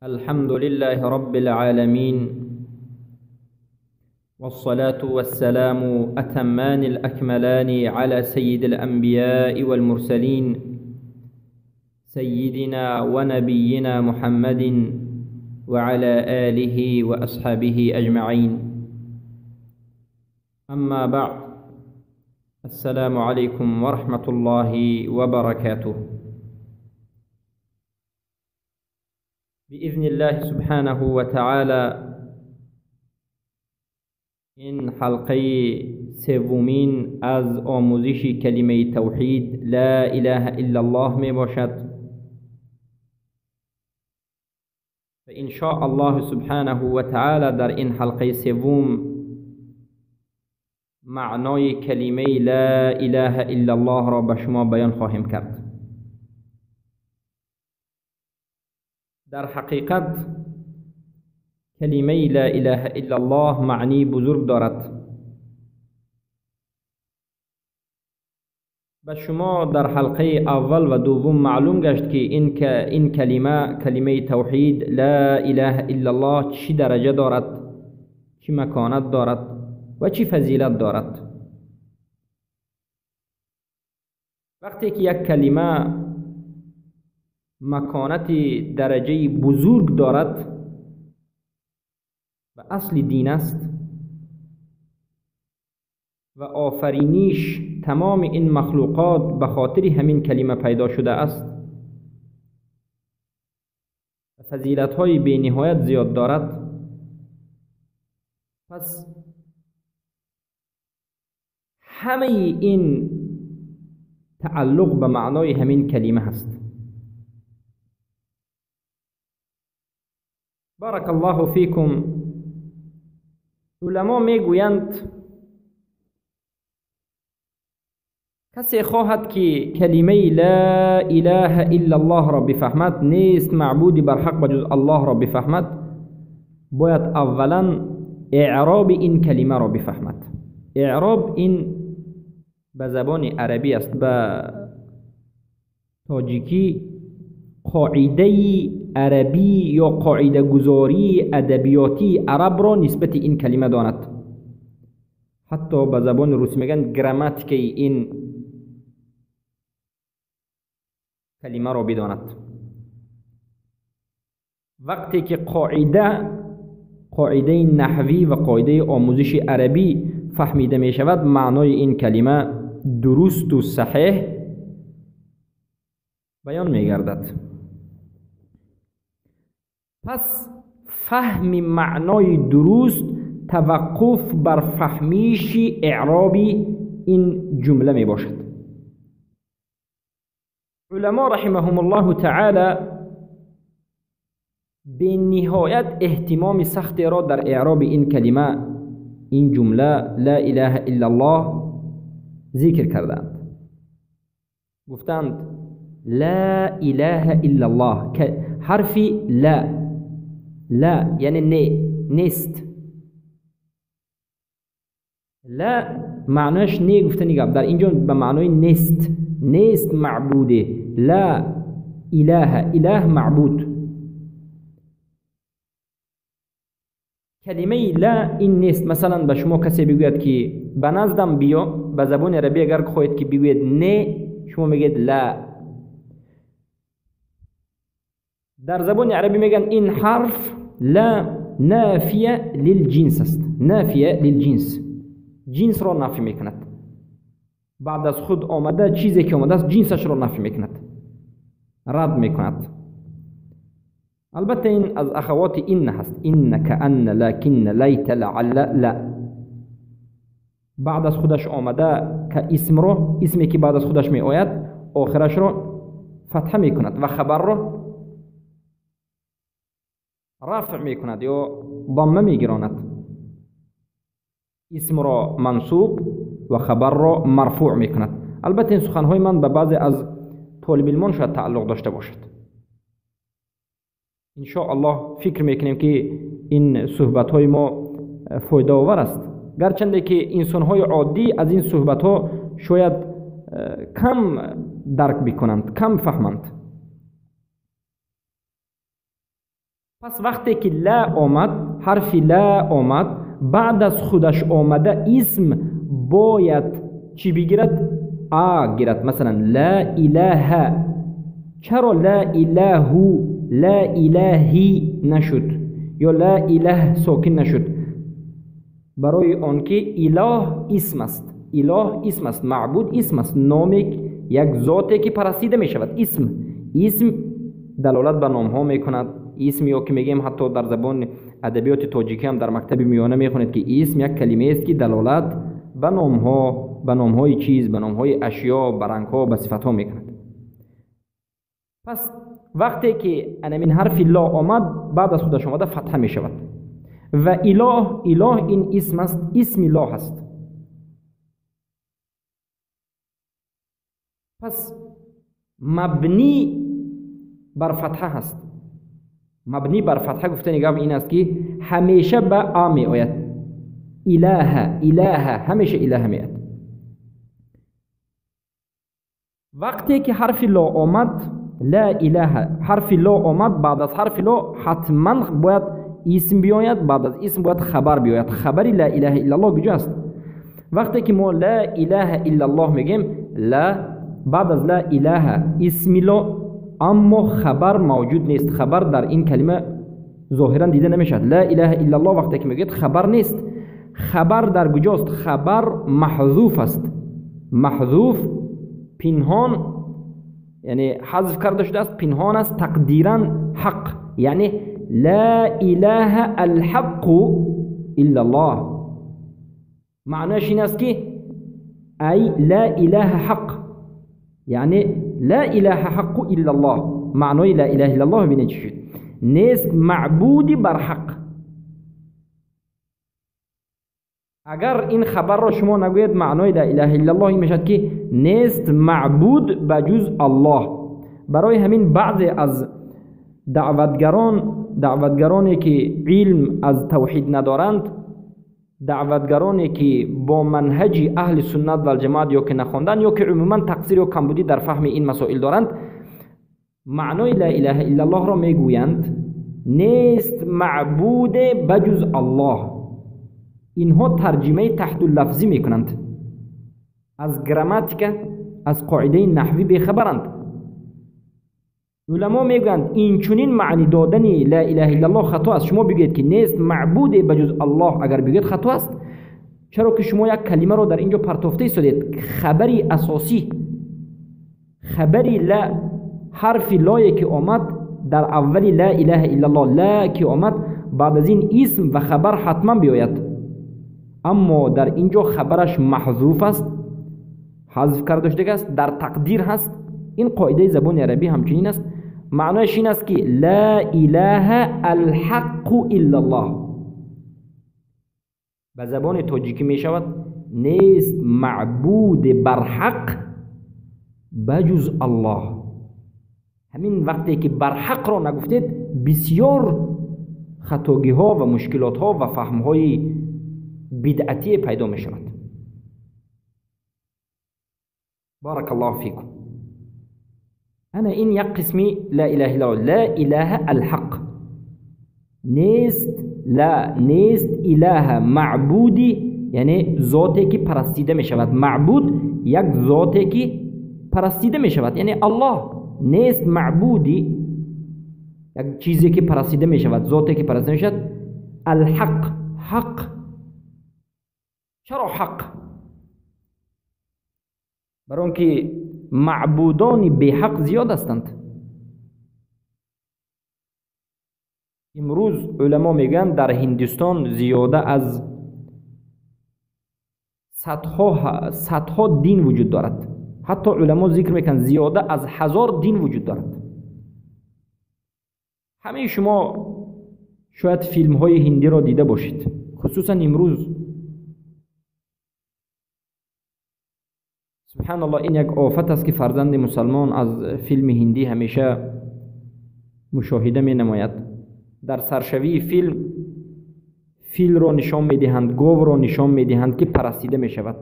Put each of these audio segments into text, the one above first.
الحمد لله رب العالمين، والصلاة والسلام أتمان الأكملان على سيد الأنبياء والمرسلين سيدنا ونبينا محمد وعلى آله وأصحابه أجمعين. أما بعد، السلام عليكم ورحمة الله وبركاته. بإذن الله سبحانه وتعالى این حلقه سومین از آموزش کلمه توحید لا اله الا الله می باشد و ان شاء الله سبحانه و تعالی در این حلقه سوم معنای کلمه لا اله الا الله را به شما بیان خواهیم کرد. در حقیقت کلمه لا اله الا الله معنی بزرگ دارد. به شما در حلقه اول و دوم معلوم گشت که این کلمه توحید لا اله الا الله چی درجه دارد، چی مکانت دارد و چی فضیلت دارد. وقتی که یک کلمه مکانت درجه بزرگ دارد و اصل دین است و آفرینیش تمام این مخلوقات به خاطر همین کلمه پیدا شده است و فضیلت های بی نهایت زیاد دارد، پس همه این تعلق به معنای همین کلمه هست. بارک الله فیکم. علما می گویند کسی خواهد که کلمه لا اله الا الله را بفهمد، نیست معبودی بر حق بجز الله را بفهمد، باید اولا اعراب این کلمه را بفهمد. اعراب این به زبان عربی است، به تاجیکی قاعده عربی یا قاعده گذاری ادبیاتی عرب را نسبت این کلمه داند. حتی به زبان روسی میگن گراماتیک این کلمه را بداند. وقتی که قاعده نحوی و قاعده آموزش عربی فهمیده می شود، معنای این کلمه درست و صحیح بیان می گردد. پس فهم معنای درست توقف بر فهمیش اعراب این جمله می باشد. علما رحمهم الله تعالی به نهایت اهتمام سخت را در اعراب این کلمه، این جمله لا اله الا الله ذکر کردند. گفتند لا اله الا الله که حرفی لا یعنی نیست. لا معناش نه گفتنی گفت، در اینجا به معنای نیست معبوده. لا اله معبود. کلمه لا این نیست. مثلا به شما کسی بگوید که به نزدم بیا، به زبان عربی اگر خواهید که بگوید نه، شما میگید لا. در زبان عربی میگن این حرف لا نافیه للجنس است. نافیه للجنس، جنس را نفی میکند. بعد از خود آمده چیزی که آمده است جنسش را نفی میکند، رد میکند. البته این از اخوات این هست، این کأن لکن لیت لعل لا. بعد از خودش آمده که اسمی که بعد از خودش می آید آخرش را فتحه میکند و خبر را رفع میکند یا ضمه میگیراند. اسم را منصوب و خبر را مرفوع میکند. البته این سخنهای من به بعضی از طالب علمان شاید تعلق داشته باشد. ان شاء الله فکر میکنیم که این صحبت های ما فایده آور است، گرچنده که انسان های عادی از این صحبت ها شاید کم درک بکنند، کم فهمند. پس وقتی که لا آمد، حرف لا آمد، بعد از خودش آمده اسم باید چی بگیرد؟ آ گیرد. مثلا لا اله. چرا لا اله لا الهی نشد یا لا اله ساکن نشد؟ برای آنکه اله اسم است. اله اسم است، معبود اسم است، نام یک ذاتی که پرستیده می شود. اسم دلالت به نام ها می کند. اسم یا که میگیم حتی در زبان ادبیات تاجیکی هم در مکتب میانه میخونید که اسم یک کلمه است که دلالت به نام ها، به نام های چیز، به نام های اشیا، به رنگ ها، به صفت ها میکند. پس وقتی که این حرف لا آمد، بعد از خودش آمده فتحه می شود. و اله این اسم است، اسم الله است. پس مبنی بر فتحه هست. مبنی بر فتحه گفتن نگاه این است که همیشه به آ می آید. اله همیشه اله می آید. وقتی که حرف لا آمد، لا اله، حرف لا آمد، بعد از حرف لا حتما باید اسم بیاید، بعد از اسم باید خبر بیاید. خبری لا اله الا الله کجاست؟ وقتی که ما لا اله الا الله میگیم، لا بعد از لا اله اسم لا، اما خبر موجود نیست. خبر در این کلمه ظاهرا دیده نمیشد. لا اله الا الله وقتی که میگید خبر نیست. خبر در کجاست؟ خبر محذوف است. محذوف پنهان، یعنی حذف کرده شده است، پنهان است، تقدیرا حق. یعنی لا اله الحق الا الله. معناش این است که ای لا اله حق، یعنی لا اله حق الا الله. معنای لا اله الا الله ببینید چی شد؟ نیست معبودی بر حق. اگر این خبر را شما نگوید، معنای لا اله الا الله این میشد که نیست معبود بجز الله. برای همین بعضی از دعوتگرانی که علم از توحید ندارند، دعوتگرانی که با منهج اهل سنت و الجماعت یا که نخواندن یا که عموما تقصیر و کمبودی در فهم این مسائل دارند، معنای لا اله الا الله را میگویند نیست معبود بجز الله. اینها ترجمه تحت اللفظی میکنند، از گراماتیک، از قاعده نحوی بیخبرند. علما میگویند این چنین معنی دادن لا اله الا الله خطا است. شما بگید که نیست معبود بجز الله، اگر بگید خطا است. چرا که شما یک کلمه رو در اینجا پرتافته ایستادید. خبری اساسی، خبری لا، حرف لایی که آمد در اولی لا اله الا الله، لا که آمد، بعد از این اسم و خبر حتما بیاید. اما در اینجا خبرش محذوف است، حذف کرده شده است، در تقدیر هست. این قاعده زبان عربی همچنین است. معنیش این است که لا اله الحق الا الله. به زبان تاجیکی می شود نیست معبود بر حق بجز الله. همین وقتی که بر حق را نگفتید، بسیار خطاگی ها و مشکلات ها و فهم های بدعتی پیدا می شود. بارک الله فیکم. انا این یک قسمی لا اله الا الله، لا اله الحق. نیست، لا نیست اله معبودی، یعنی ذاتی که پرستیده می شود. معبود یک ذاتی که پرستیده می شود، یعنی الله. نیست معبودی یک چیزی که پرستیده می شود، ذاتی که پرستیده می شود. الحق، حق. چرا حق؟ برای آنکه معبودان به حق زیاد هستند. امروز علما میگن در هندوستان زیاده از صدها دین وجود دارد. حتی علما ذکر میکنن زیاده از 1000 دین وجود دارد. همه شما شاید فیلم های هندی را دیده باشید، خصوصا امروز. سبحان الله، این یک آفت است که فرزند مسلمان از فیلم هندی همیشه مشاهده می نماید. در سرشوی فیل را نشان می دهند، گاو را نشان می دهند که پرستیده می شود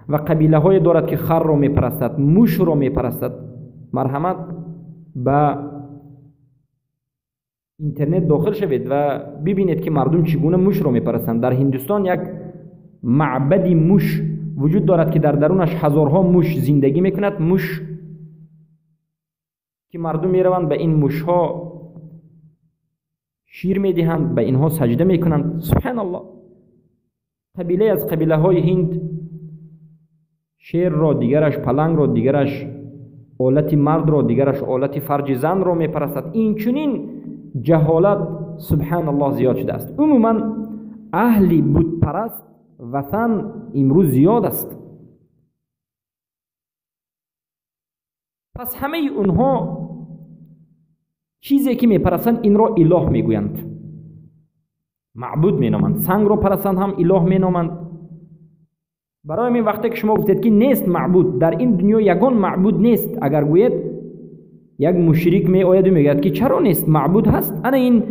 و قبیله های دارد که خر را می پرستد، موش را می پرستد. مرحمت به اینترنت داخل شوید و ببینید که مردم چگونه موش را میپرستند. در هندوستان یک معبد موش وجود دارد که در درونش هزارها موش زندگی میکند. موش که مردم میروند به این موش ها شیر میدهند، به اینها سجده میکنند. سبحان الله. قبیله از قبیله های هند شیر را، دیگرش پلنگ را، دیگرش آلت مرد را، دیگرش آلت فرج زن را میپرستد. این چنین جهالت سبحان الله زیاد شده است. عموما اهل بت پرست وطن امروز زیاد است. پس همه اونها چیزی که میپرستند این را اله میگویند، معبود مینامند. سنگ را پرستند هم اله مینامند. برای این وقتی که شما گفتید که نیست معبود، در این دنیا یگان معبود نیست، اگر گوید یک مشرک می آید و میگوید که چرا نیست، معبود هست. انا این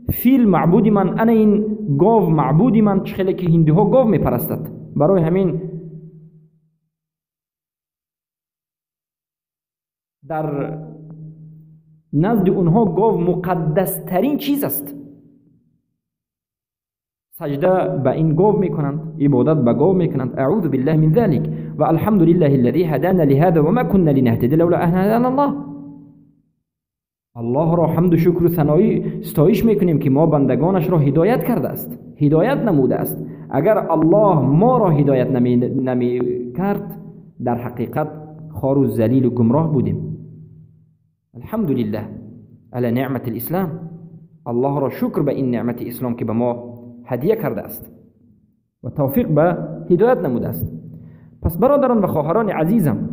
فیل معبودی من، انا این گاو معبودی من. چه خیلی که هندی ها گاو میپرستند. برای همین در نزد اونها گاو مقدس ترین چیز است. سجده به این گاو میکنند، عبادت به گاو میکنند. اعوذ بالله من ذلك و الحمد لله الذي هدانا لهذا وما كنا لنهتدي لولا ان هدانا الله. الله را حمد و شکر و ستایش میکنیم که ما بندگانش را هدایت کرده است، هدایت نموده است. اگر الله ما را هدایت نمی کرد در حقیقت خار و ذلیل و گمراه بودیم. الحمد لله علی نعمت الاسلام. الله را شکر به این نعمت اسلام که به ما هدیه کرده است و توفیق به هدایت نموده است. پس برادران و خواهران عزیزم،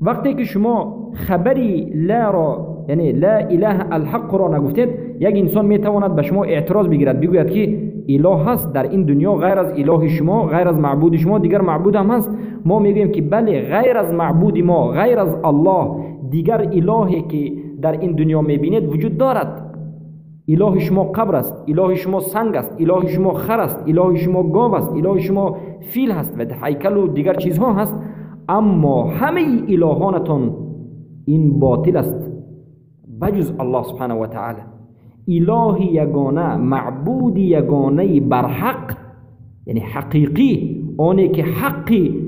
وقتی که شما خبری لا را، یعنی لا اله الحق را نگفتید، یک انسان میتواند به شما اعتراض بگیرد، بگوید که اله هست در این دنیا غیر از اله شما، غیر از معبود شما دیگر معبود هم هست. ما میگویم که بله، غیر از معبود ما، غیر از الله دیگر الهی که در این دنیا میبینید وجود دارد. اله شما قبر است، اله شما سنگ است، اله شما خر است، اله شما گاو است، اله شما فیل هست و هیکل و دیگر چیزها هست. اما همه الهانتون این باطل است بجز الله سبحانه و تعالی. اله یگانه، معبود یگانه برحق، یعنی حقیقی، آنی که حقی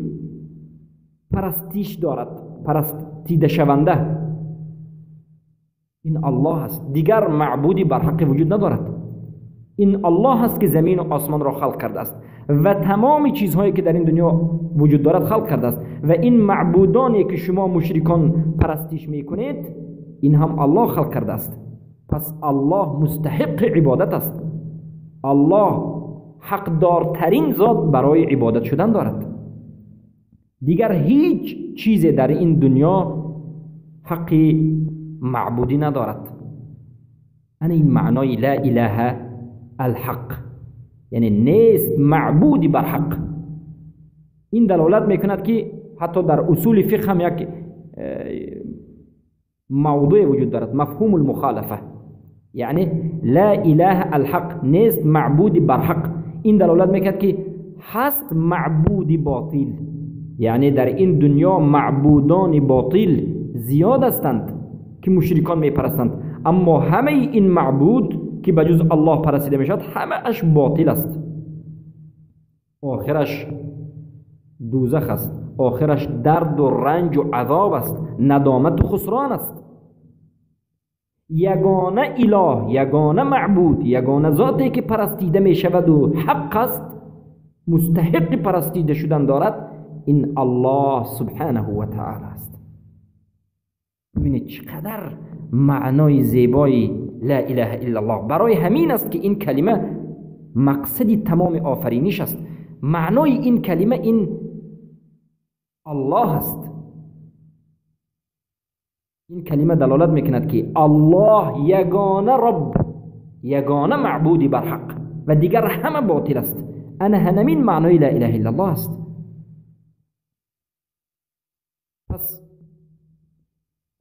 پرستیش دارد، پرستیده شونده، این الله است. دیگر معبودی برحق وجود ندارد. این الله است که زمین و آسمان را خلق کرده است و تمام چیزهایی که در این دنیا وجود دارد خلق کرده است. و این معبودانی که شما مشرکان پرستیش میکنید این هم الله خلق کرده است. پس الله مستحق عبادت است. الله حقدارترین ذات برای عبادت شدن دارد. دیگر هیچ چیز در این دنیا حقی معبودی ندارد. این معنای لا اله الحق، یعنی نیست معبودی بر حق. این دلالت میکند که حتی در اصول فقه هم یک موضوع وجود دارد، مفهوم المخالفه، یعنی لا اله الحق، نیست معبودی بر حق. این دلالت میکند که هست معبودی باطل، یعنی در این دنیا معبودان باطل زیاد هستند که مشرکان میپرستند، اما همه این معبود که بجز الله پرستیده میشد همه اش باطل است. آخرش دوزخ است، آخرش درد و رنج و عذاب است، ندامت و خسران است. یگانه اله، یگانه معبود، یگانه ذاتی که پرستیده میشود و حق است، مستحق پرستیده شدن دارد، این الله سبحانه و تعالی است. ببینید چقدر معنای زیبای لا اله الا الله. برای همین است که این کلمه مقصد تمام آفرینش است. معنای این کلمه این الله است. این کلمه دلالت میکند که الله یگانه رب، یگانه معبودی بر حق و دیگر همه باطل است. انا همین معنای لا اله الا الله است. پس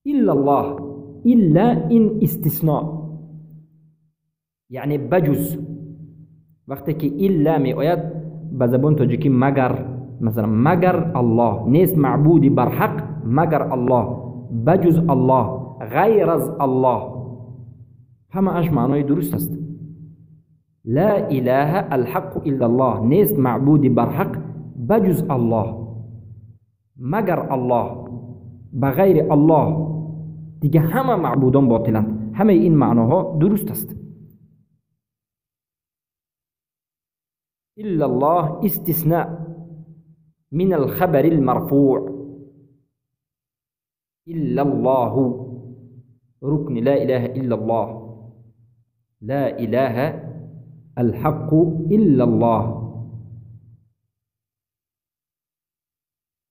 الا الله، الا این استثناء، یعنی بجز. وقتی که الا می آید به زبان تاجیکی مگر، مثلا مگر الله، نیست معبودی بر حق مگر الله، بجز الله، غیر از الله. همه اش معنای درست است. لا اله الحق الا الله، نیست معبودی برحق بجز الله، مگر الله، بغیر الله دیگه همه معبودان باطلند. همه این معناها درست است. الا الله استثناء من الخبر المرفوع. الا الله ركن لا اله الا الله، لا اله الحق الا الله.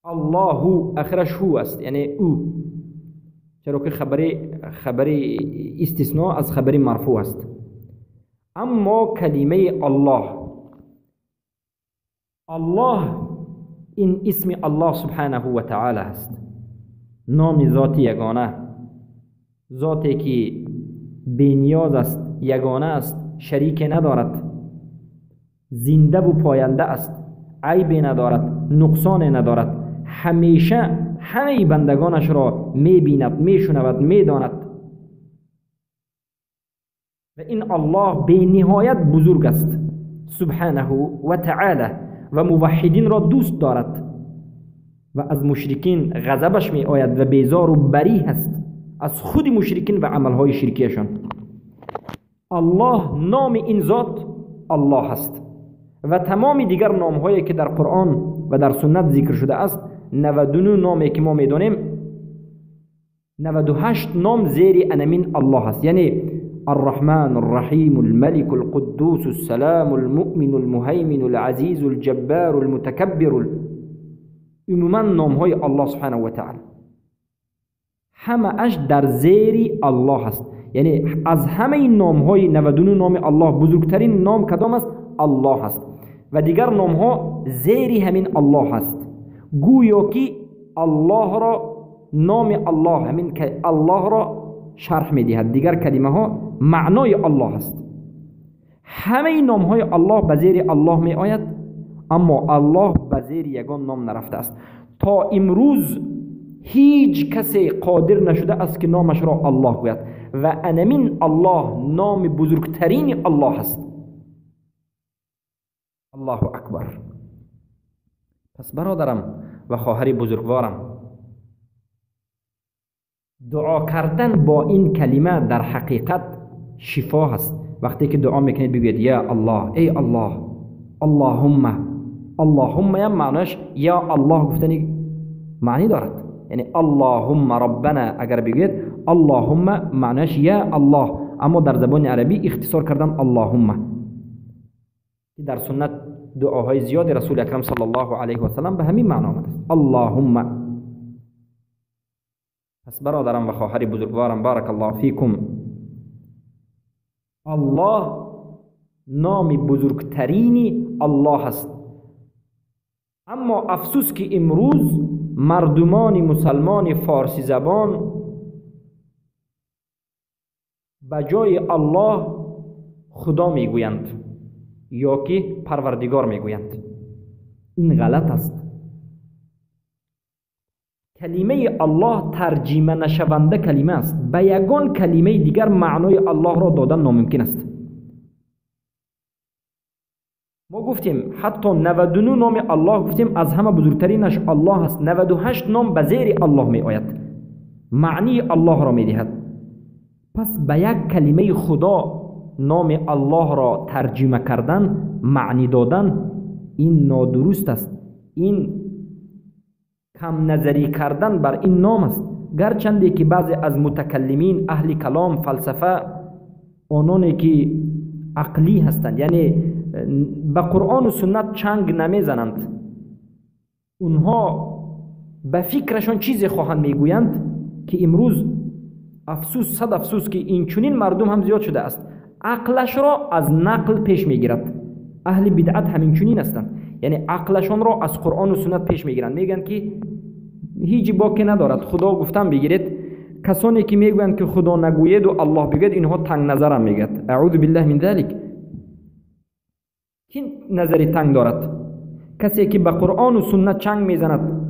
الله آخرش هو است، یعنی او، چرا که خبر استثناء از خبر مرفوع است. اما کلمه الله این اسم الله سبحانه و تعالی است، نام ذات یگانه، ذاتی که بی‌نیاز است، یگانه است، شریک ندارد، زنده و پاینده است، عیب ندارد، نقصان ندارد، همیشه همه بندگانش را می‌بیند، می‌شنود، می‌داند. و این الله به نهایت بزرگ است سبحانه و تعالی و موحدین را دوست دارد و از مشرکین غضبش می آید و بیزار و بری هست از خود مشرکین و عملهای شرکیشان. الله نام این ذات الله هست و تمام دیگر نامهایی که در قرآن و در سنت ذکر شده است، 99 نامی که ما میدانیم، 98 نام زیر انمین الله هست، یعنی الرحمن الرحیم الملك القدوس السلام المؤمن المهيمن العزيز الجبار المتكبر. عموما نام های الله سبحانه و تعالی همه اش در زیر الله است. یعنی از همه این نام های 99 نام الله بزرگترین نام کدام است؟ الله است و دیگر نام ها زیر همین الله است. گویا که الله را، نام الله همین که الله را شرح می دهد، دیگر کلمه ها معنای الله است. همه این نام های الله به زیر الله می آید، اما الله به زیر یگان نام نرفته است. تا امروز هیچ کسی قادر نشده است که نامش را الله گوید و انمین الله نام بزرگترین الله است. الله اکبر. پس برادرم و خواهر بزرگوارم، دعا کردن با این کلمه در حقیقت شفا هست. وقتی که دعا میکنید بگوید یا الله، ای الله، اللهم. اللهم یا معنیش یا الله گفتنی معنی دارد، یعنی اللهم ربنا اگر بگوید اللهم معنیش یا الله، اما در زبان عربی اختصار کردن اللهم. در سنت دعاهای زیاد رسول اکرم صلی الله علیه و سلم به همین معنا آمده است، اللهم. پس برادرم و خواهر بزرگوارم، بارک الله فیکم، الله نام بزرگترین الله است. اما افسوس که امروز مردمان مسلمان فارسی زبان به جای الله خدا میگویند یا که پروردگار میگویند. این غلط است. کلمه الله ترجمه نشونده کلمه است. به یگان کلمه دیگر معنای الله را دادن ناممکن است. ما گفتیم حتی 99 نام الله گفتیم از همه بزرگترینش الله است. 98 نام به زیر الله می آید، معنی الله را می دهد. پس به یک کلمه خدا نام الله را ترجمه کردن، معنی دادن، این نادرست است. این کم نظری کردن بر این نام است. گرچنده که بعضی از متکلمین اهل کلام فلسفه، آنانی که عقلی هستند، یعنی به قرآن و سنت چنگ نمیزنند، اونها به فکرشان چیزی خواهند میگویند که امروز افسوس، صد افسوس که این چنین مردم هم زیاد شده است. عقلش را از نقل پیش میگیرد. اهل بدعت همین چنین هستند، یعنی عقلشان را از قرآن و سنت پیش میگیرند، میگن که هیچ باکی ندارد، خدا گفتن بگیرید. کسانی که میگویند که خدا نگوید و الله بگوید، اینها تنگ نظرم میگد. اعوذ بالله من ذلک. کی نظری تنگ دارد؟ کسی که به قرآن و سنت چنگ میزند،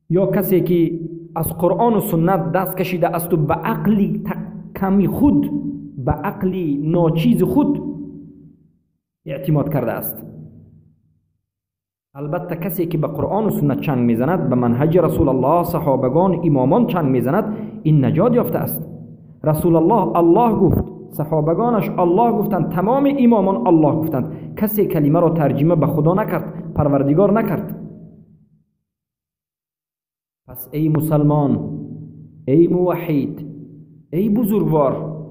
یا کسی که از قرآن و سنت دست کشیده است و به عقلی کمی خود به عقلی ناچیز خود اعتماد کرده است. البته کسی که به قرآن و سنت چنگ میزند، به منهج رسول الله، صحابگان، امامان چنگ میزند، این نجات یافته است. رسول الله گفت، صحابگانش الله گفتند، تمام امامان الله گفتند. کسی کلمه را ترجمه به خدا نکرد، پروردگار نکرد. پس ای مسلمان، ای موحد، ای بزرگوار،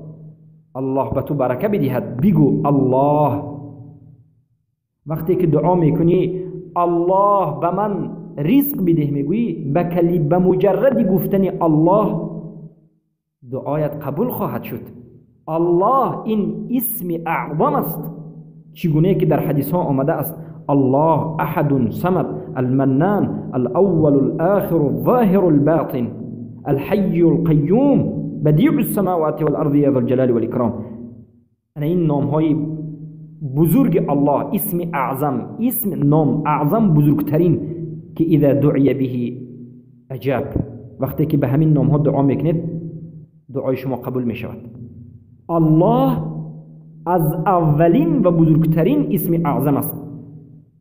الله به تو برکه بدهد. بگو الله. وقتی که دعا میکنی الله به من رزق بده میگویی، به مجرد گفتن الله دعایت قبول خواهد شد. الله این اسم اعظم است، چگونه که در حدیث ها آمده است: الله احد صمد المنان الاول الاخر الظاهر الباطن الحي القيوم بديع السماوات والارض ذو الجلال والاكرام. این نام های بزرگ الله، اسم اعظم، اسم نام اعظم بزرگترین که اذا دعی به اجاب، وقتی که به همین نام ها دعا میکنید دعای شما قبول می شود. الله از اولین و بزرگترین اسم اعظم است.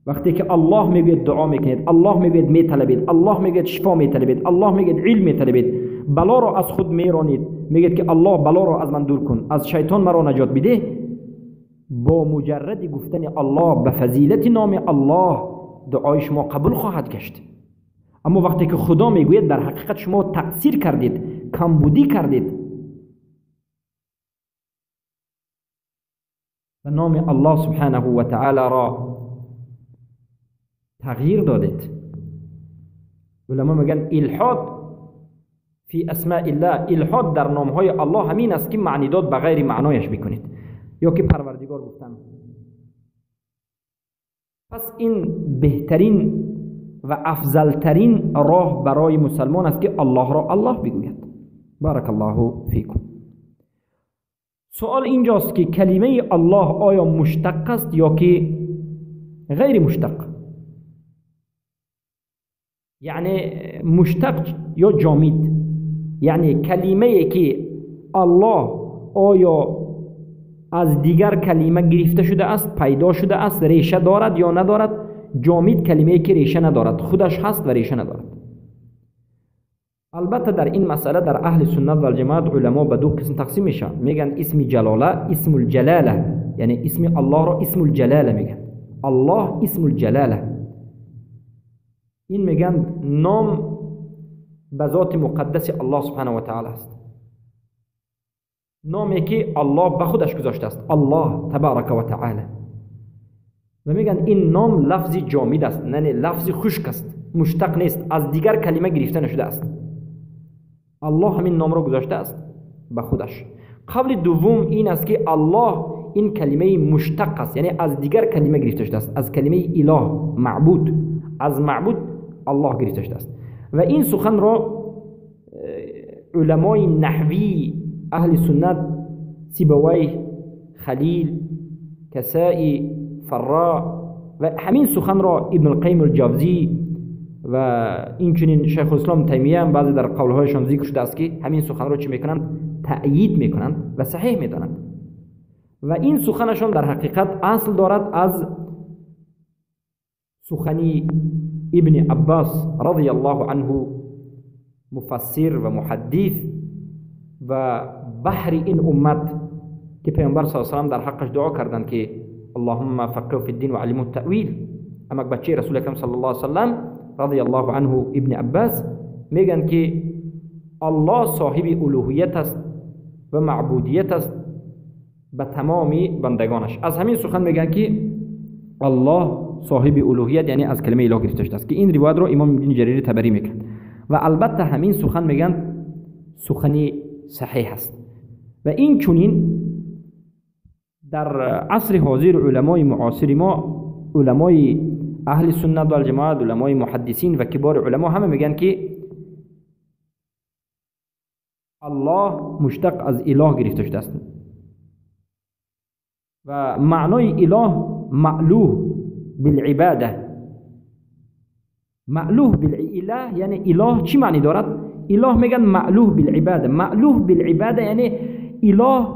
وقتی که الله میگوید دعا میکنید، الله میگوید میطلبید، الله میگوید شفا میطلبید، الله میگوید علم میطلبید، بلا را از خود میرانید، میگید که الله بلا را از من دور کن، از شیطان مرا نجات بده، با مجرد گفتن الله به فضیلت نام الله دعای شما قبول خواهد گشت. اما وقتی که خدا میگوید در حقیقت شما تقصیر کردید، کمبودی کردید و نام الله سبحانه و تعالی را تغییر دادید. علما میگن الحاد فی اسماء الله، الحاد در نام های الله همین است که معنی داد به غیر معنایش بکنید، یا که پروردگار گفتن. پس این بهترین و افضلترین راه برای مسلمان است که الله را الله بگوید. بارک الله فیکم. سوال اینجاست که کلمه الله آیا مشتق است یا که غیر مشتق؟ یعنی مشتق یا جامد. یعنی کلمه که الله آیا از دیگر کلمه گرفته شده است، پیدا شده است، ریشه دارد یا ندارد؟ جامد کلمه که ریشه ندارد، خودش هست و ریشه ندارد. البته در این مسئله در اهل سنت و الجماعت علما به دو قسم تقسیم میشن. میگن اسم جلاله، اسم الجلاله، یعنی اسم الله را اسم الجلاله میگن. الله اسم الجلاله، این میگن نام به ذات مقدس الله سبحانه و تعالی است، نامی که الله به خودش گذاشته است، الله تبارک و تعالی. و میگن این نام لفظ جامد است، یعنی لفظ خشک است، مشتق نیست، از دیگر کلمه گرفته نشده است. الله همین نام را گذاشته است به خودش. قول دوم این است که الله این کلمه مشتق است، یعنی از دیگر کلمه گرفته شده است، از کلمه اله، معبود، از معبود الله گرفته شده است. و این سخن را علمای نحوی اهل سنت، سیبویه، خلیل، کسائی، فرا و همین سخن را ابن القیم الجوزی و اینچنین شیخ الاسلام تیمیه هم بعضی در قولهایشان ذکر شده است که همین سخن را چی میکنند؟ تأیید میکنند و صحیح میدانند. و این سخنشان در حقیقت اصل دارد از سخنی ابن عباس رضی الله عنه، مفسر و محدث و بحر این امت، که پیامبر صلی الله علیه و آله در حقش دعا کردند که اللهم فقهه فی الدین و علمه التأویل. اما بچه رسول اکرم صلی الله علیه و سلم رضی الله عنه ابن عباس میگن که الله صاحب الوهیت است و معبودیت است به تمام بندگانش. از همین سخن میگن که الله صاحب الوهیت یعنی از کلمه اله گرفته شده است، که این روایت رو امام ابن جریر طبری میگن. و البته همین سخن میگن سخنی صحیح است. و این چونین در عصر حاضر علمای معاصر ما، علمای اهل سنت و الجماعت، علمای محدثین و کبار علما همه میگن که الله مشتق از اله گرفته شده است و معنای اله معلوه بالعباده. معلوه بالاله یعنی اله چی معنی دارد؟ اله میگن معلوه بالعباده. معلوه بالعباده یعنی اله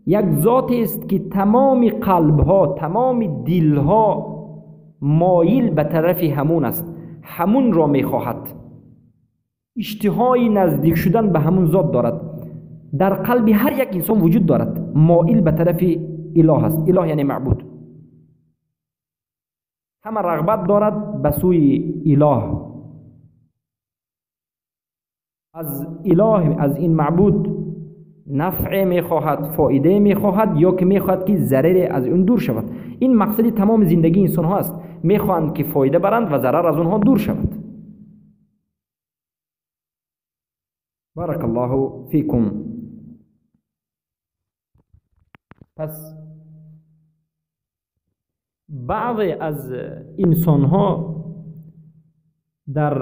یک ذاتی است که تمام قلبها، تمام دلها مایل به طرف همون است، همون را میخواهد، اشتهای نزدیک شدن به همون ذات دارد. در قلب هر یک انسان وجود دارد، مایل به طرف اله است. اله یعنی معبود. همه رغبت دارد به سوی اله. از اله، از این معبود نفع میخواهد، فایده میخواهد، یا که میخواهد که ضرر از اون دور شود. این مقصد تمام زندگی انسان ها است. میخواهند که فایده برند و ضرر از اونها دور شود. بارک الله فیکم. پس بعضی از انسان ها در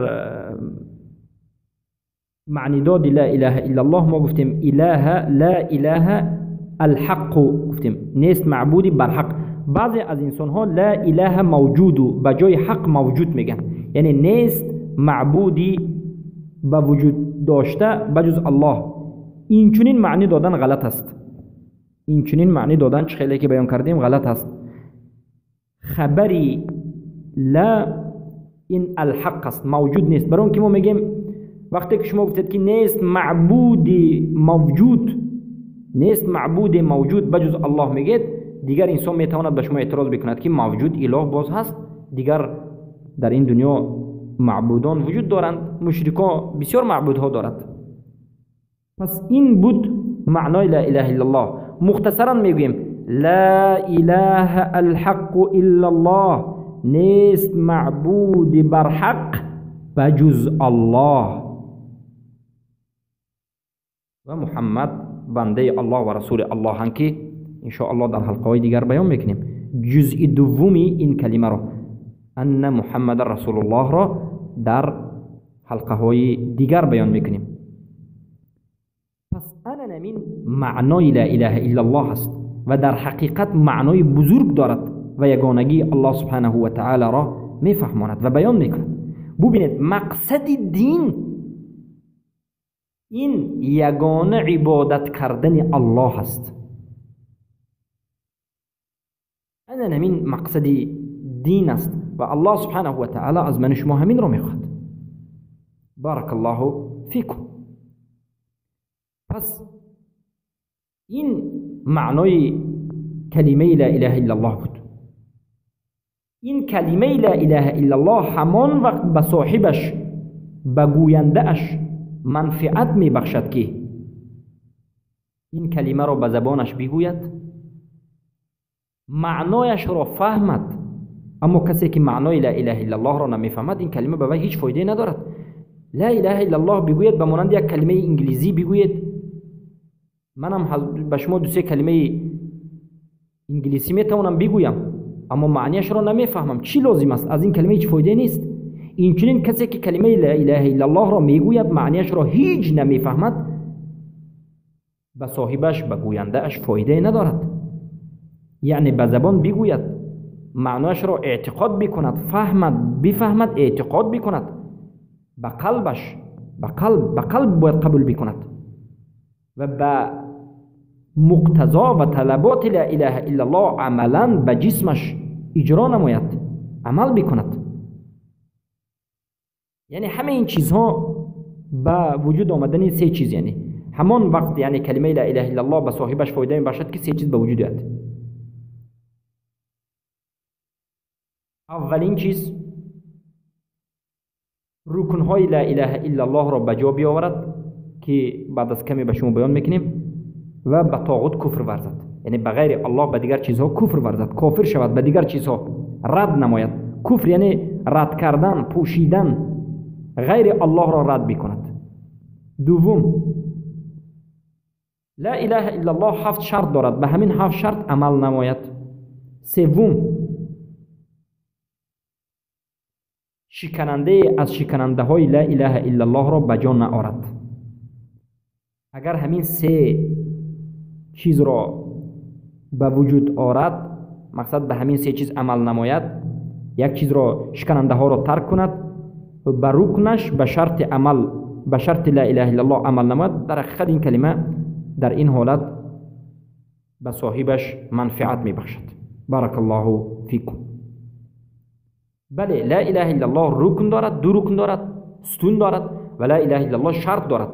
معنی داد لا اله الا الله ما گفتیم اله، لا اله الحق، گفتیم نیست معبودی بر حق. بعضی از انسان ها لا اله موجود به جای حق موجود میگن، یعنی نیست معبودی به وجود داشته بجز الله. این چنین معنی دادن غلط است. این چنین معنی دادن چه خیلی که بیان کردیم غلط است. خبری لا این الحق است، موجود نیست. برای اون که ما میگیم وقتی که شما گفتید که نیست معبودی موجود، نیست معبود موجود بجز الله میگید، دیگر انسان میتواند به شما اعتراض بکند که موجود اله باز هست، دیگر در این دنیا معبودان وجود دارند، مشرکان بسیار معبودها دارند. پس این بود معنای لا اله الا الله. مختصرا میگویم لا اله الحق الا الله، نیست معبود بر حق بجز الله و محمد بنده الله و رسول الله هم که انشاءالله در حلقه های دیگر بیان میکنیم. جزء دومی این کلمه را ان محمد رسول الله را در حلقه های دیگر بیان میکنیم. پس این معنای لا اله الا الله است و در حقیقت معنای بزرگ دارد و یگانگی الله سبحانه و تعالی را میفهماند و بیان میکند. ببینید مقصد دین این یگانه عبادت کردن الله است. همین مقصد دین است و الله سبحانه و تعالی از من شما همین را میخواد. بارک الله فیکم. پس این معنای کلمه لا اله الا الله بود. این کلمه لا اله الا الله همان وقت به صاحبش، به گوینده اش منفعت می بخشد که این کلمه را به زبانش بگوید، معنایش را فهمد. اما کسی که معنای لا اله الا الله را نمیفهمد این کلمه به وی هیچ فایده ندارد. لا اله الا الله بگوید به مانند یک کلمه انگلیسی بگوید. منم به شما دو سه کلمه انگلیسی میتوانم بگویم اما معنیش را نمیفهمم، چی لازم است؟ از این کلمه هیچ فایده نیست. این چنین کسی که کلمه لا اله الا الله را میگوید معنیش را هیچ نمیفهمد، به صاحبش، به گوینده اش فایده ندارد. یعنی به زبان بگوید، معنیش را اعتقاد بکند، بفهمد اعتقاد بکند، به قلبش، به قلب باید قبول بکند و به مقتضا و طلبات لا اله الا الله عملا به جسمش اجرا نماید، عمل بکند. یعنی همه این چیزها به وجود آمدن سه چیز، یعنی همان وقت یعنی کلمه لا اله الا الله به صاحبش فایده میبخشد که سه چیز به وجود آید. اولین چیز رکنهای لا اله الا الله را به جا بیاورد که بعد از کمی به شما بیان میکنیم، و به طاغوت کفر ورزد، یعنی به غیر الله به دیگر چیزها کفر ورزد، کافر شود، به دیگر چیزها رد نماید. کفر یعنی رد کردن، پوشیدن، غیر الله را رد بکند. دوم لا اله الا الله 7 شرط دارد، به همین 7 شرط عمل نماید. سوم شکننده از شکننده های لا اله الا الله را به جا نآورد. اگر همین سه چیز را به وجود آورد، مقصد به همین سه چیز عمل نماید، یک چیز را شکننده ها را ترک کند و به رکنش به شرط عمل، به شرط لا اله الا الله عمل نماید، در حقیقت این کلمه در این حالت به صاحبش منفعت می بخشد. بارک الله فیکم. بله، لا اله الا الله رکن دارد، دو رکن دارد، ستون دارد، و لا اله الا الله شرط دارد،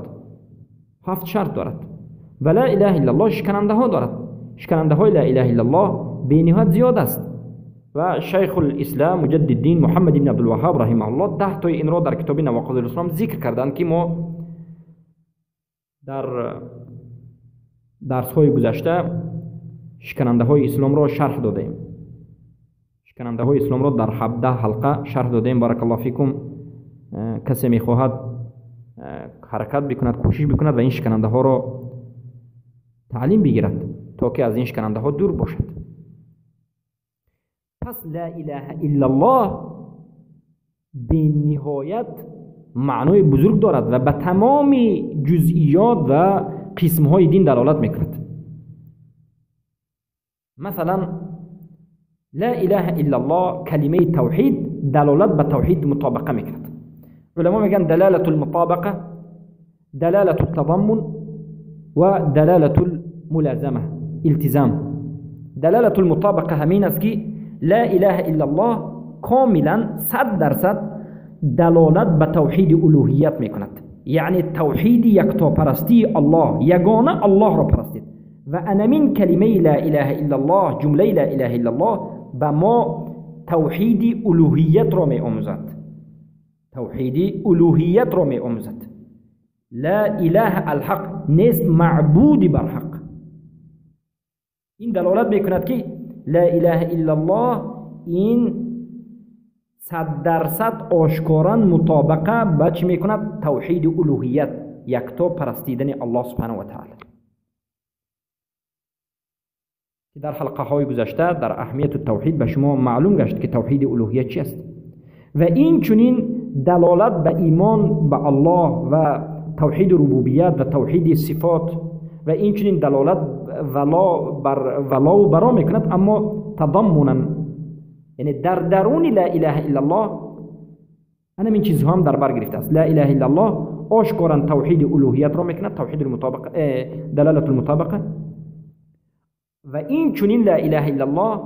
7 شرط دارد. و لا اله الا الله شکننده ها دارد. شکننده های لا اله الا الله به نهایت زیاد است و شیخ الاسلام مجدد الدین محمد بن عبدالوهاب رحمه الله 10 تا این را در کتاب نواقض الاسلام ذکر کردند که ما در درس های گذشته شکننده های اسلام را شرح دادیم. شکننده های اسلام را در 17 حلقه شرح دادیم. بارک الله فیکم. کسی میخواهد حرکت بکند، کوشش بکند و این شکننده ها را تعلیم بگیرد تا که از این شکننده ها دور باشد. پس لا اله الا الله به نهایت معنای بزرگ دارد و به تمام جزئیات و قسم های دین دلالت میکند. مثلا لا اله الا الله کلمه توحید دلالت به توحید مطابقه میکند. علما میگن دلالت المطابقه، دلالت التضمن و دلالت الملازمه، التزام. دلالت المطابقه همین است که لا اله الا الله کاملا 100% دلالت به توحید الوهیت میکند، یعنی توحید یکتاپرستی الله، یگانه الله را پرستید. و انمین کلمه لا اله الا الله، جمله لا اله الا الله به ما توحید الوهیت را می آموزد، توحید الوهیت را می آموزد. لا اله الحق، نیست معبود بر حق. این دلالت میکند که لا اله الا الله این 100% آشکارا مطابقه به چی میکند؟ توحید الوهیت، یکتا پرستیدن الله سبحانه و تعالی. در حلقه های گذشته در اهمیت التوحید به شما معلوم گشت که توحید الوهیت چی است و این چنین دلالت به ایمان به الله و توحید ربوبیت و توحید صفات و این چنین دلالت ولا و برا میکند، اما تضمنا، یعنی در درون لا اله الا الله انا این چیزها هم در بر گرفته است. لا اله الا الله آشکارا توحید الوهیت را میکند، توحید المطابقه، دلالت المطابقه. و این چنین لا اله الا الله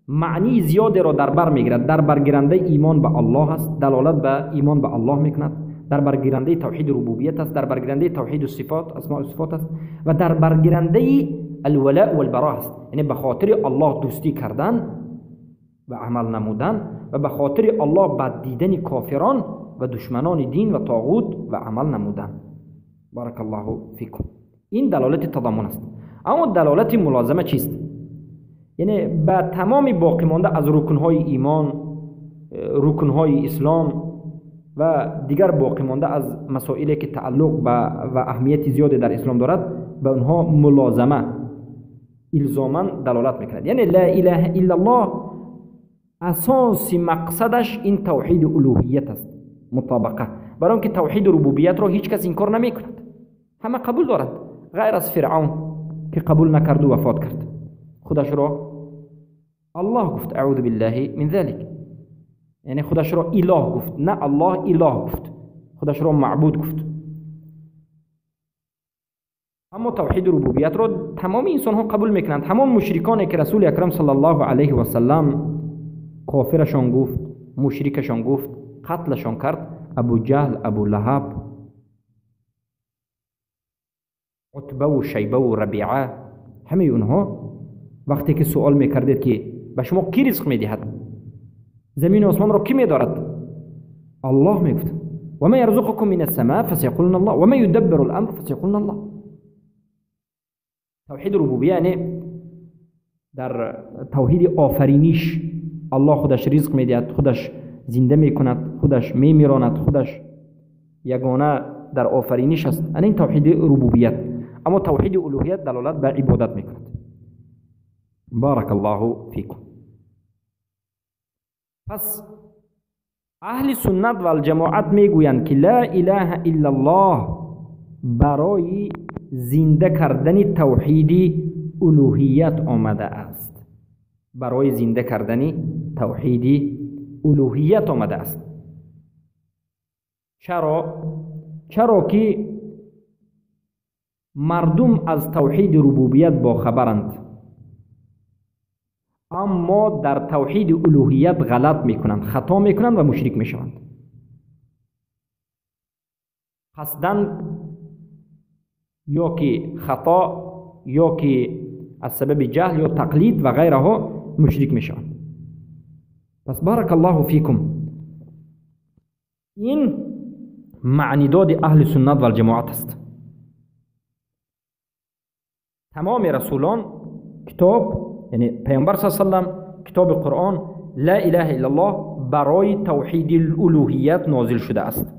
معنی زیادی را در بر میگیرد. در برگیرنده ایمان به الله است، دلالت به ایمان به الله میکند. در برگیرنده توحید ربوبیت است، در برگیرنده توحید صفات، اسماء و صفات است و در برگیرنده الولاء والبراء است، یعنی به خاطر الله دوستی کردن و عمل نمودن و به خاطر الله بد دیدن کافران و دشمنان دین و طاغوت و عمل نمودن. بارک الله فیکم. این دلالت تضمن است. اما دلالت ملازمه چیست؟ یعنی به تمام باقی مانده از رکنهای ایمان، رکنهای اسلام و دیگر باقی مانده از مسائلی که تعلق و اهمیت زیادی در اسلام دارد به اونها ملازمه، الزاما دلالت میکند. یعنی لا اله الا الله اساس مقصدش این توحید الوهیت است، مطابقه. برای اینکه توحید ربوبیت را هیچ کس انکار نمیکند، همه قبول دارد غیر از فرعون که قبول نکرد و وفات کرد. خودش را الله گفت، اعوذ بالله من ذلك، یعنی خودش را اله گفت، نه الله اله گفت، خودش را معبود گفت. اما توحید ربوبیت را تمام انسان ها قبول میکنند. همون مشرکانی که رسول اکرم صلی الله علیه و سلم کافرشان گفت، مشرکشان گفت، قتلشان کرد، ابو جهل، ابو لهب، عتبه و شیبه و ربیعه، همه اونها وقتی که سوال میکردید که به شما کی رزق میدهد، زمین و آسمان را کی میدارد، الله میگفت و ما یرزقکم من السماء فسیقولون الله و ما یدبر الامر فسیقولون الله. توحید ربوبیه یعنی در توحید آفرینیش الله خودش رزق میدهد، خودش زنده میکند، خودش میمیراند، خودش یگانه در آفرینیش است. این توحید ربوبیت. اما توحید الوهیت دلالت به عبادت میکند. بارک الله فیکم. پس اهل سنت و الجماعت میگویند که لا اله الا الله برای زنده کردن توحید الوهیت آمده است، برای زنده کردن توحید الوهیت آمده است. چرا که مردم از توحید ربوبیت با خبرند، اما در توحید الوهیت غلط میکنند، خطا میکنند و مشرک میشوند. قصداً یا که خطا یا که از سبب جهل یا تقلید و غیرها مشرک میشوند. پس بارک الله فیکم، این معنی داد اهل سنت و الجماعت است. تمام رسولان کتاب، یعنی پیامبر صلی الله علیه و سلم کتاب قرآن لا اله الا الله برای توحید الالوهیت نازل شده است.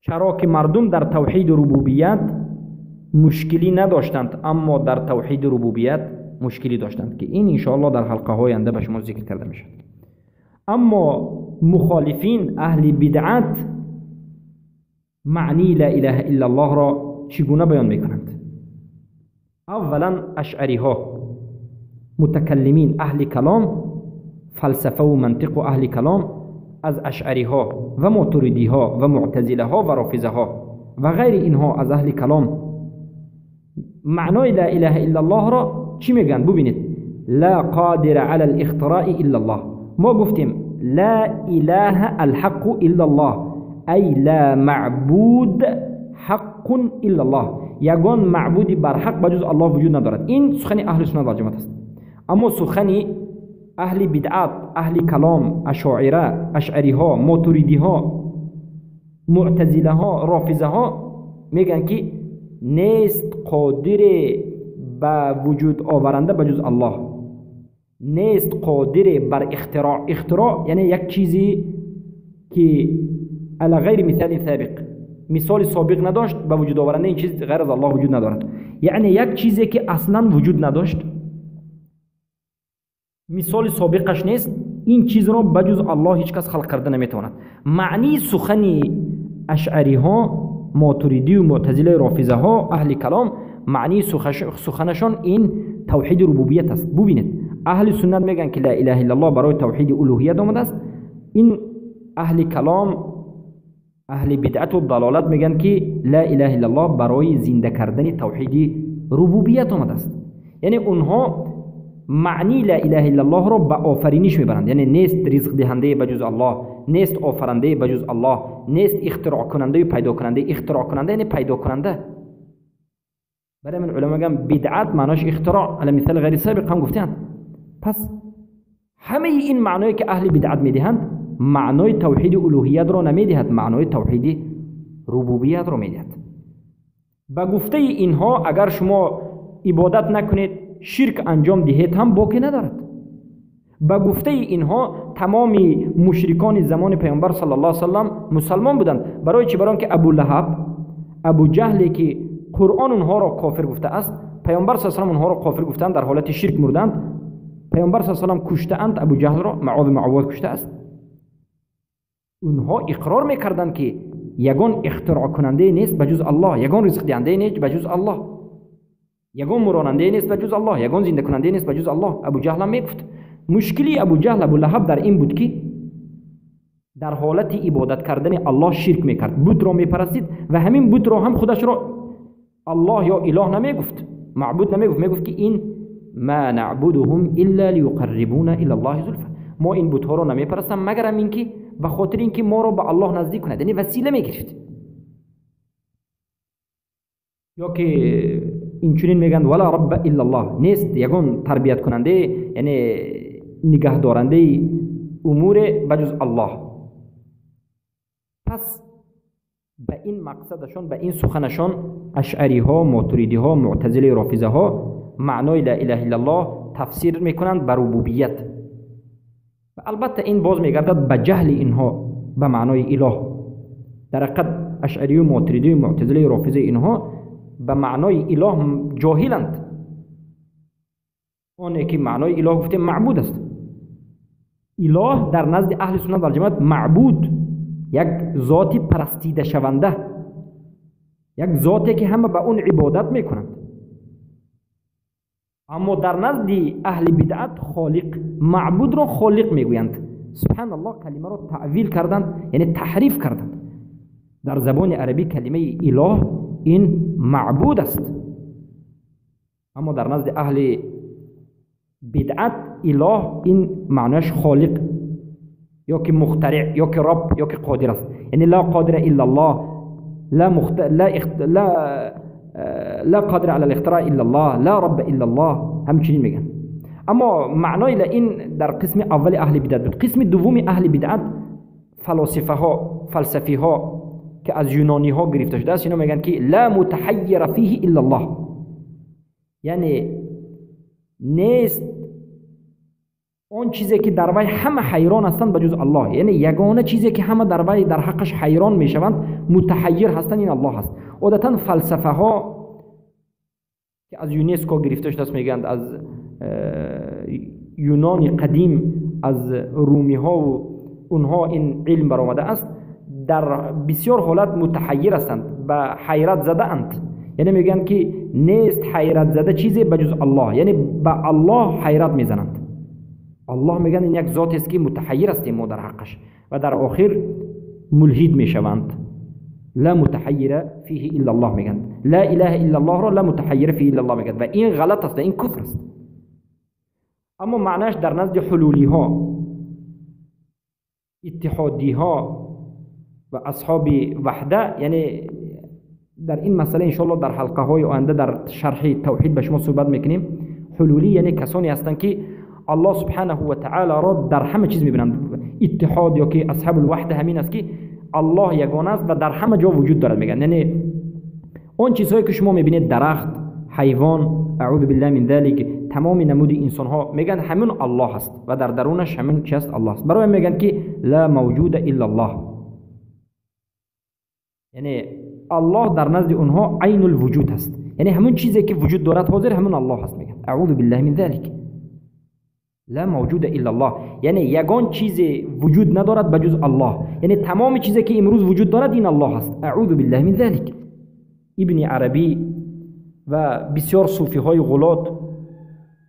چرا که مردم در توحید ربوبیت مشکلی نداشتند، اما در توحید ربوبیت مشکلی داشتند که این انشاءالله در حلقه های آینده به شما ذکر کرده میشد. اما مخالفین اهل بدعت معنی لا اله الا الله را چگونه بیان میکنند؟ اولا اشعری ها، متکلمین اهل کلام، فلسفه و منطق و اهل کلام از اشعری ها و ماتریدی ها و معتزله ها و رافضه ها و غیر اینها از اهل کلام معنای لا اله الا الله را چی میگن؟ ببینید، لا قادر على الاختراع الا الله. ما گفتیم لا اله الحق الا الله، ای لا معبود حق الا الله، یگان معبودی بر حق بجز الله وجود ندارد. این سخن اهل سنت و جماعت است. اما سخن اهل بدعت، اهل کلام، اشاعره، اشعری ها، ماتریدی ها، معتزله ها، رافضه ها میگن که نیست قادر به وجود آورنده بجز الله، نیست قادر بر اختراع. اختراع یعنی یک چیزی که علی غیر مثال سابق، مثال سابق نداشت به وجود آورنده این چیز غیر از الله وجود ندارد. یعنی یک چیزی که اصلا وجود نداشت، مثال سابقش نیست، این چیز را بجز الله هیچ کس خلق کرده نمیتواند. معنی سخن اشعری ها، ماتریدی و معتزله، رافضه ها، اهل کلام، معنی سخنشان این توحید ربوبیت است. ببینید اهل سنت میگن که لا اله الا الله برای توحید الوهیت آمده است. این اهل کلام، اهل بدعت و ضلالت میگن که لا اله الا الله برای زنده کردن توحید ربوبیت آمده است. یعنی اونها معنی لا اله الا الله را به آفرینش میبرند، یعنی نیست رزق دهنده بجز الله، نیست آفرنده بجز الله، نیست اختراع کننده و پیدا کننده. اختراع کننده یعنی پیدا کننده. برای من علما میگن بدعت معناش اختراع، علی مثال غیر سابق هم گفتند. پس همه این معنایی که اهل بدعت میدهند معنای توحید الوهیت را نمیدهد، معنای توحید ربوبیت را میدهد. با گفته اینها اگر شما عبادت نکنید، شرک انجام دهید هم باقی ندارد. با گفته اینها تمام مشرکان زمان پیامبر صلی الله علیه و سلم مسلمان بودند. برای چی؟ برای که ابو لهب، ابو جهلی که قرآن اونها را کافر گفته است، پیامبر صلی الله علیه و اونها را کافر گفتند، در حالت شرک مردند. پیامبر صلی الله علیه و کشته اند، ابو جهل را معاذ معوذ کشته است. اونها اقرار میکردند که یگان اختراع کننده نیست بجز الله، یگان رزق دهنده نیست بجز الله، یگان مراننده نیست بجز الله، یگان زنده کننده نیست بجز الله. ابو جهل هم میگفت. مشکلی ابو جهل، ابو لهب در این بود که در حالت عبادت کردن الله شرک میکرد، بت را میپرستید و همین بت را هم خودش را الله یا اله نمیگفت، معبود نمیگفت، میگفت که این ما نعبدهم الا لیقربونا الی الله زلفا، ما این بت ها را نمیپرستیم مگر همین که به خاطر اینکه ما را به الله نزدیک کند، یعنی وسیله میگرفت. یا که این چنین میگن ولا رب الا الله، نیست یگان تربیت کننده یعنی نگاه دارنده امور بجز الله. پس به این مقصدشان، به این سخنشان اشعری ها، ماتریدی ها، معتزله، رافضه ها معنای لا اله الا الله تفسیر میکنند بر ربوبیت. و البته این باز میگردد به جهل اینها به معنای اله. در حقیقت اشعری و ماتریدی و معتزله و رافضه اینها به معنای اله جاهلند. آنه که معنای اله گفته معبود است. اله در نزد اهل سنت و جماعت معبود، یک ذاتی پرستیده شونده، یک ذاتی که همه به اون عبادت میکنند. اما در نزد اهل بدعت خالق، معبود را خالق میگویند. سبحان الله، کلمه را تعویل کردند، یعنی تحریف کردند. در زبان عربی کلمه اله این معبود است. اما در نزد اهل بدعت اله این معناش خالق یا که مخترع یا که رب یا که قادر است. یعنی لا قادر الا الله، لا قادر على الاختراع الا الله، لا رب الا الله، همچنین میگن. اما معنای این در قسم اول اهل بدعت بود. قسم دوم اهل بدعت فلسفی ها که از یونانی ها گرفته شده است، اینا میگن که لا متحیر فیه الا الله، یعنی نیست اون چیزی که در وی همه حیران هستند بجز الله، یعنی یگانه چیزی که همه در وی در حقش حیران میشوند متحیر هستند این الله است. عادتا فلسفه ها که از یونسکو گرفته شده است میگن از یونان قدیم، از رومی ها و اونها این علم برآمده است، در بسیار حالت متحیر هستند، به حیرت زده اند. یعنی میگن که نیست حیرت زده چیزی بجز الله، یعنی به الله حیرت میزنند. الله میگن این یک ذاتی است که متحیر هستیم ما در حقش و در آخر ملحد میشوند. لا متحیر فیه الا الله میگن، لا اله الا الله را لا متحیر فیه الا الله میگن و این غلط است و این کفر است. اما معناش در نزد حلولی ها، اتحادی ها و اصحاب وحده، یعنی در این مسئله انشاءالله در حلقه های آینده در شرح توحید به شما صحبت میکنیم. حلولی یعنی کسانی هستند که الله سبحانه و تعالی را در همه چیز میبینند. اتحاد یا که اصحاب الوحده همین است که الله یگانه است و در همه جا وجود دارد. میگن یعنی اون چیزهایی که شما میبینید، درخت، حیوان، اعوذ بالله من ذلک، تمام نمود انسان ها، میگن همون الله است و در درونش همون چی است؟ الله است. برای میگن که لا موجود الا الله، یعنی الله در نزد اونها عین الوجود است، یعنی همون چیزی که وجود دارد حاضر همون الله است. میگن اعوذ بالله من ذلک، لا موجود الا الله، یعنی یگان چیزی وجود ندارد بجز الله، یعنی تمام چیزی که امروز وجود دارد این الله است. اعوذ بالله من ذلک. ابن عربی و بسیار صوفی های غلات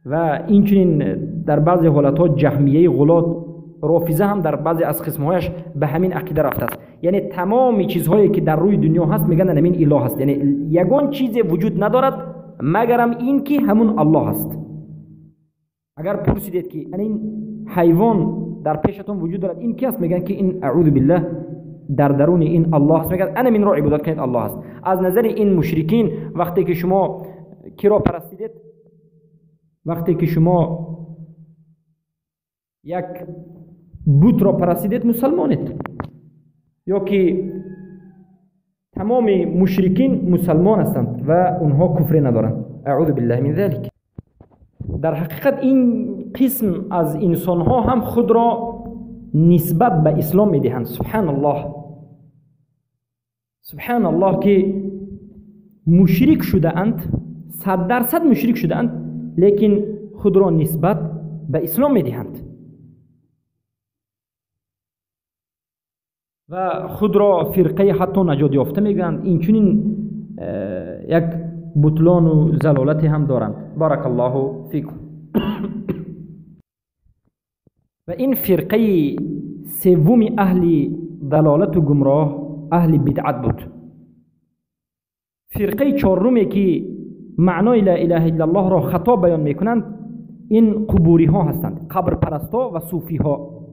و اینچنین در بعضی حالتها جهمیه غلات، رافضه هم در بعضی از قسمهایش به همین عقیده رفته است. یعنی تمام چیزهایی که در روی دنیا هست میگن همین اله است، یعنی یگان چیزی وجود ندارد مگرم این که همون الله است. اگر پرسیدید که این حیوان در پیشتون وجود دارد این کی است؟ میگن که این اعوذ بالله در درون این الله است. میگن انا من را عبادت کنید الله است. از نظر این مشرکین وقتی که شما کی را پرستیدید، وقتی که شما یک بت را پرستیدید مسلمانید، یا که تمام مشرکین مسلمان هستند و اونها کفر ندارند. اعوذ بالله من ذلک. در حقیقت این قسم از انسان ها هم خود را نسبت به اسلام میدهند. سبحان الله، سبحان الله که مشرک شده اند، 100% مشرک شده اند، لیکن خود را نسبت به اسلام میدهند و خود را فرقه حتی نجات یافته میگویند. این چنین یک بطلان و زلالت هم دارند. بارک الله فیکم. و این فرقه سوم اهل ضلالت و گمراه اهل بدعت بود. فرقه چهارمی که معنای لا اله الا الله را خطا بیان میکنند این قبوری ها هستند، قبر پرستا و صوفی ها.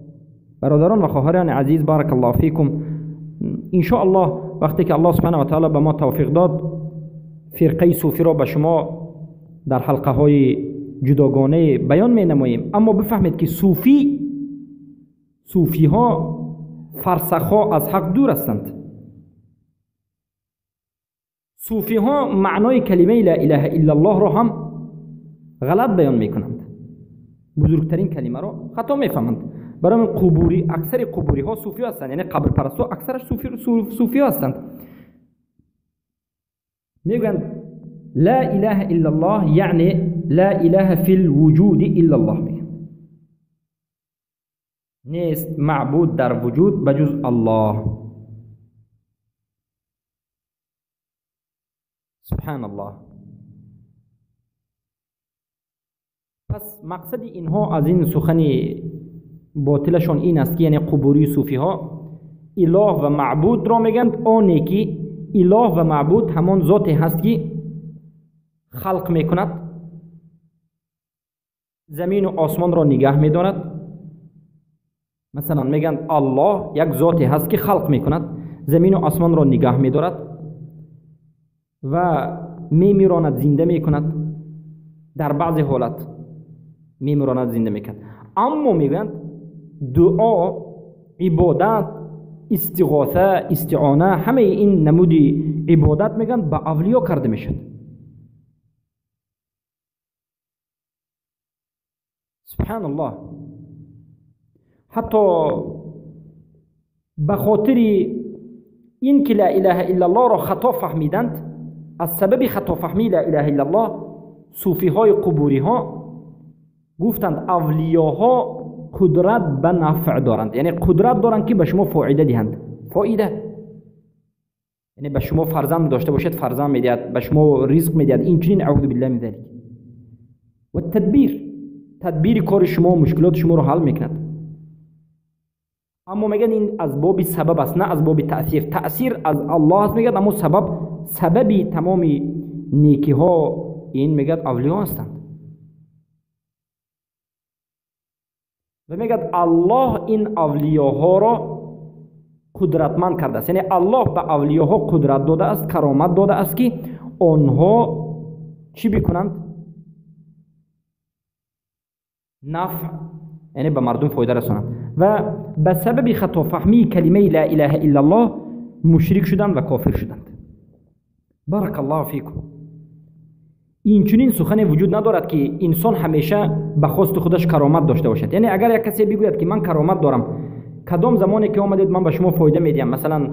برادران و خواهران عزیز، بارک الله فیکم. ان شاء الله وقتی که الله سبحانه و تعالی به ما توفیق داد فرقه صوفی را به شما در حلقه های جداگانه بیان می نماییم. اما بفهمید که صوفی ها فرسخ ها از حق دور هستند. صوفی ها معنای کلمه لا اله الا الله را هم غلط بیان می کنند، بزرگترین کلمه را خطا می فهمند. برای قبوری، اکثر قبوری ها صوفی هستند، یعنی قبر پرستو اکثرش صوفی هستند. میگن لا اله الا الله یعنی لا اله فی الوجود الا الله، میگن نیست معبود در وجود بجز الله. سبحان الله. پس مقصد اینها از این سخن باطلشون این است که یعنی قبوری صوفی ها اله و معبود را میگن آنی که اله و معبود همان ذاتی هست که خلق میکند، زمین و آسمان را نگه میدارد. مثلا میگن الله یک ذاتی هست که خلق میکند، زمین و آسمان را نگه میدارد و میمیراند، زنده میکند. در بعضی حالت میمیراند، زنده میکند. اما میگن دعا، عبادت، استغاثه، استعانه، همه این نمود عبادت میگن به اولیا کرده میشد. سبحان الله. حتی به خاطر این که لا اله الا الله را خطا فهمیدند، از سبب خطا فهمی لا اله الا الله، صوفی های قبوری ها گفتند اولیاها قدرت به نفع دارند، یعنی قدرت دارند که به شما فایده دهند. فایده یعنی به شما فرزند داشته باشید، فرزند میدهد، به شما رزق میدهد. این چنین اعوذ بالله من ذلک. و تدبیر کار شما، مشکلات شما رو حل میکند. اما میگن این از باب سبب است، نه از باب تأثیر. تأثیر از الله است میگن، اما سببی تمام نیکی ها این میگن اولیاء هستند. و میگن الله این اولیاء را قدرتمند کرده است، یعنی الله به اولیاء قدرت داده است، کرامت داده است که آنها چی بکنند؟ نفع، یعنی به مردم فایده رسانند. و به سبب خطا فهمی کلمه لا اله الا الله مشرک شدند و کافر شدند. بارک الله فیکم. این چنین سخنی وجود ندارد که انسان همیشه به خواست خودش کرامت داشته باشد. یعنی اگر یک کسی بگوید که من کرامت دارم، کدام زمانی که آمدید من به شما فایده میدم، مثلا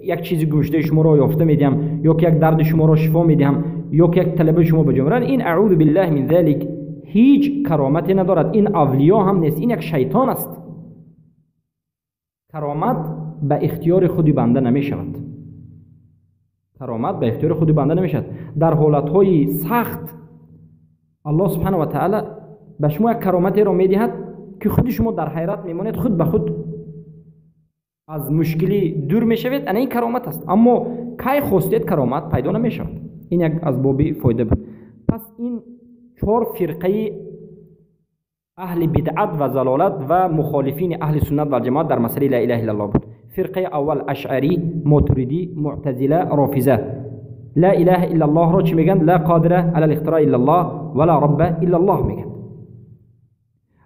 یک چیزی گوشته شما را یافته میدم، یا که یک درد شما را شفا میدم، یا که یک طلب شما بجویم، این اعوذ بالله من ذلک هیچ کرامتی ندارد. این اولیا هم نیست، این یک شیطان است. کرامت به اختیار خودی بنده نمی شود. کرامت به اختیار خودی بنده نمی شود. در حالتهای سخت الله سبحانه و تعالی به شما یک کرامتی را می دهد که خود شما در حیرت میمانید، خود به خود از مشکلی دور می شوید. این کرامت است. اما کی خواستید کرامت پیدا نمی شود. این یک از باب فایده بود. پس این 4 فرقه اهل بدعت و ضلالت و مخالفین اهل سنت و جماعت در مسئله لا اله الا الله بود. فرقه اول اشعری، ماتریدی، معتزله، رافضه. لا اله الا الله را چی میگن؟ لا قادر علی الاختراع الا الله ولا رب الا الله میگن.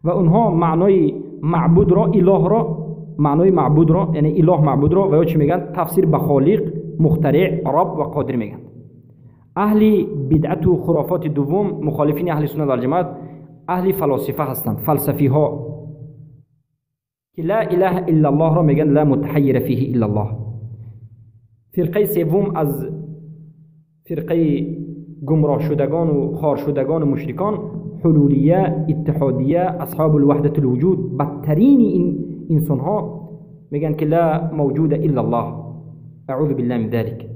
و اونها معنای معبود را، اله را، معنای معبود را یعنی اله معبود را و یا چی میگن؟ تفسیر به خالق، مخترع، رب و قادر میگن. اهل بدعت و خرافات دوم مخالفین اهل سنت و جماعت اهل فلاسفه هستند، فلسفی ها که لا اله الا الله را میگن لا متحیر فیه الا الله. فرقه سوم از فرقه گمراه شدگان و خار شدگان و مشرکان حلولیه، اتحادیه، اصحاب الوحدت الوجود. بدترین این انسان ها میگن که لا موجود الا الله، اعوذ بالله من ذلك.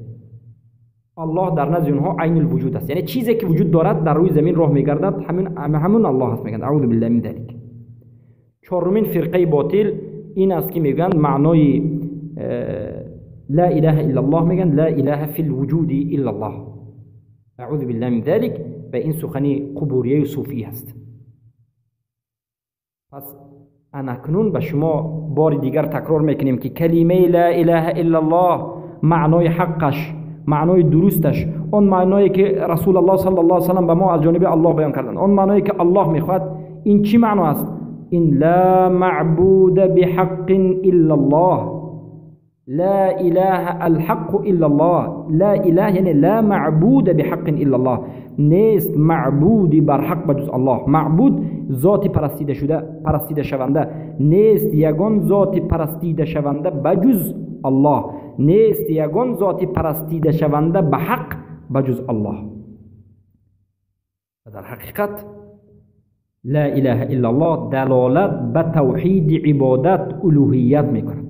الله در نزد اونها عین الوجود است، یعنی چیزی که وجود دارد در روی زمین راه میگردد همون الله است میگن اعوذ بالله من ذلك. چهارمین فرقه باطل این است که میگن معنای لا اله الا الله میگن لا اله فی الوجود الا الله، اعوذ بالله من ذلك. و این سخنی قبوریه و صوفی است. پس اکنون به شما بار دیگر تکرار میکنیم که کلمه لا اله الا الله معنای حقش، معنای درستش، اون معنایی که رسول الله صلی الله علیه و سلم به ما از جانب الله بیان کردند، اون معنایی که الله میخواد، این چی معنا است؟ این لا معبود بحق الا الله، لا اله الحق الا الله. لا اله یعنی لا معبود بحق الا الله، نیست معبودی بر حق بجز الله. معبود ذات پرستیده شونده، نیست یگان ذات پرستیده شونده بجز الله، نیست یگان ذات پرستیده شونده به حق بجز الله. و در حقیقت لا اله الا الله دلالت به توحید عبادت الوهیت میکند.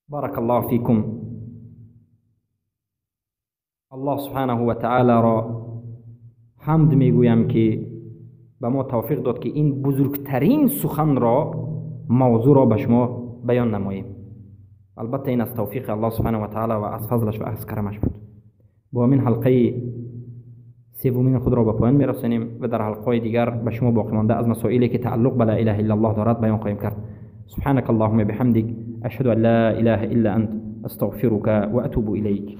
بارک الله فیکم. الله سبحانه و تعالی را حمد میگویم که به ما توفیق داد که این بزرگترین سخن را، موضوع را به شما بیان نماییم. البته این از توفیق الله سبحانه و تعالی و از فضلش و از کرمش بود. با من حلقه سومین خود را به پایان میرسانیم و در حلقه دیگر به شما باقی مانده از مسائلی که تعلق به لا اله الا الله دارد بیان خواهیم کرد. سبحانك اللهم بحمدك اشهد ان لا اله الا انت استغفرك واتوب اليك.